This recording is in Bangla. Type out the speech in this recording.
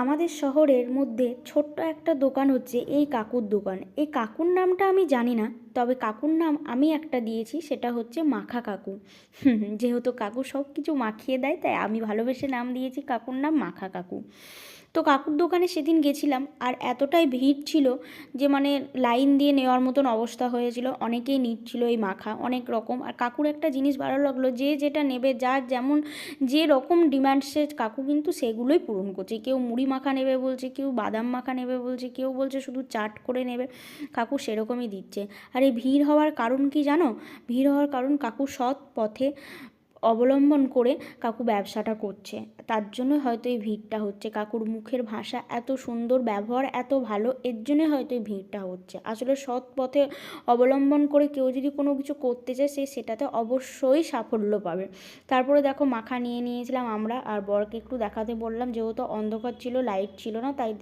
আমাদের শহরের মধ্যে ছোট্ট একটা দোকান হচ্ছে এই কাকুর দোকান। এই কাকুর নামটা আমি জানি না, তবে কাকুর নাম আমি একটা দিয়েছি, সেটা হচ্ছে মাখা কাকু। যেহেতু কাকু সব কিছু মাখিয়ে দেয়, তাই আমি ভালোবেসে নাম দিয়েছি কাকুর নাম মাখা কাকু। তো কাকুর দোকানে সেদিন গেছিলাম, আর এতটাই ভিড় ছিল যে মানে লাইন দিয়ে নেওয়ার মতন অবস্থা হয়েছিল। অনেকেই নিচ্ছিল এই মাখা অনেক রকম। আর কাকুর একটা জিনিস ভালো লাগলো, যে যেটা নেবে, যার যেমন যে রকম ডিমান্ড, সে কাকু কিন্তু সেগুলোই পূরণ করছে। কেউ মুড়ি মাখা নেবে বলছে, কেউ বাদাম মাখা নেবে বলছে, কেউ বলছে শুধু চাট করে নেবে। কাকু সেরকমই দিচ্ছে। আর এই ভিড় হওয়ার কারণ কি জানো? ভিড় হওয়ার কারণ কাকু সৎ পথে অবলম্বন করে কাকু ব্যবসাটা করছে, তার জন্য হয়তো এই ভিড়টা হচ্ছে। কাকুর মুখের ভাষা এত সুন্দর, ব্যবহার এত ভালো, এর জন্যে হয়তো এই ভিড়টা হচ্ছে। আসলে সৎ পথে অবলম্বন করে কেউ যদি কোনো কিছু করতে চায়, সে সেটাতে অবশ্যই সাফল্য পাবে। তারপরে দেখো মাখা নিয়ে নিয়েছিলাম আমরা, আর বরকে একটু দেখাতে বললাম, যেহেতু অন্ধকার ছিল, লাইট ছিল না, তাই